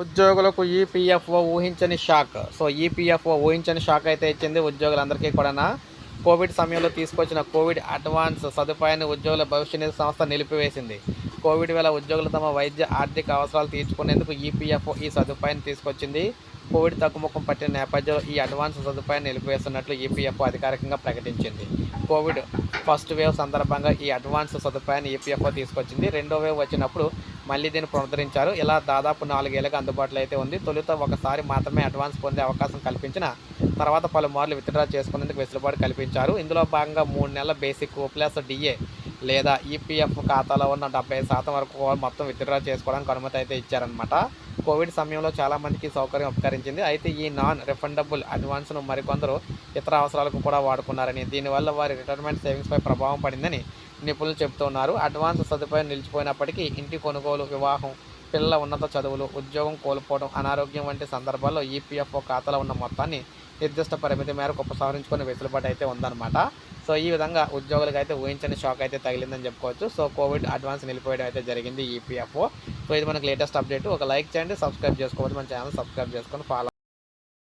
ఉద్యోగులకు ఈపీఎఫ్ఓ ఊహించని shock. So EPFO ఊహించని షాక్ అయితే ఇచ్చింది ఉద్యోగులందరికీ కూడా. కోవిడ్ సమయంలో తీసుకొచ్చిన కోవిడ్ అడ్వాన్స్ సదుపాయాన్ని ఉద్యోగుల భవిష్య నిధి సంస్థ నిలిపివేసింది. కోవిడ్ వేళ ఉద్యోగులు తమ వైద్య ఆర్థిక అవసరాలు తీర్చుకునేందుకు ఈపీఎఫ్ఓ ఈ సదుపాయాన్ని తీసుకొచ్చింది. కోవిడ్ తగ్గుముఖం పట్టిన నేపథ్యంలో ఈ అడ్వాన్స్ సదుపాయాన్ని నిలిపివేస్తున్నట్లు ఈపీఎఫ్ఓ అధికారికంగా ప్రకటించింది. కోవిడ్ ఫస్ట్ వేవ్ సందర్భంగా ఈ అడ్వాన్స్ సదుపాయాన్ని ఈపీఎఫ్ఓ తీసుకొచ్చింది. రెండో వేవ్ వచ్చినప్పుడు మళ్ళీ దీన్ని పునరుద్ధరించారు. ఇలా దాదాపు 4 ఏళ్లుగా అందుబాటులో అయితే ఉంది. తొలుత ఒకసారి మాత్రమే అడ్వాన్స్ పొందే అవకాశం కల్పించిన తర్వాత పలుమార్లు విత్డ్రా చేసుకునేందుకు వెసులుబాటు కల్పించారు. ఇందులో భాగంగా 3 నెలల బేసిక్ ప్లస్ డిఏ లేదా ఈపీఎఫ్ ఖాతాలో ఉన్న 75% వరకు మొత్తం విత్డ్రా చేసుకోవడానికి అనుమతి అయితే ఇచ్చారనమాట. కోవిడ్ సమయంలో చాలామందికి సౌకర్యం ఉపకరించింది. అయితే ఈ నాన్ రిఫండబుల్ అడ్వాన్స్ను మరికొందరు ఇతర అవసరాలకు కూడా వాడుకున్నారని, దీనివల్ల వారి రిటైర్మెంట్ సేవింగ్స్పై ప్రభావం పడిందని నిపుణులు చెబుతున్నారు. అడ్వాన్స్ సదుపాయం నిలిచిపోయినప్పటికీ ఇంటి కొనుగోలు, వివాహం, పిల్లల ఉన్నత చదువులు, ఉద్యోగం కోల్పోవడం, అనారోగ్యం వంటి సందర్భాల్లో ఈపీఎఫ్ఓ ఖాతాలో ఉన్న మొత్తాన్ని నిర్దిష్ట పరిమితి మేరకు ఉపసంహరించుకునే వెసులుబాటు అయితే ఉందన్నమాట. సో ఈ విధంగా ఉద్యోగులకు అయితే ఊహించని షాక్ అయితే తగిలిందని చెప్పుకోవచ్చు. సో కోవిడ్ అడ్వాన్స్ నిలిపివేయడం అయితే జరిగింది ఈపీఎఫ్ఓ. సో ఇది మనకి లేటెస్ట్ అప్డేట్. ఒక లైక్ చేయండి, సబ్స్క్రైబ్ చేసుకోవద్దు, మన ఛానల్ సబ్స్క్రైబ్ చేసుకొని ఫాలో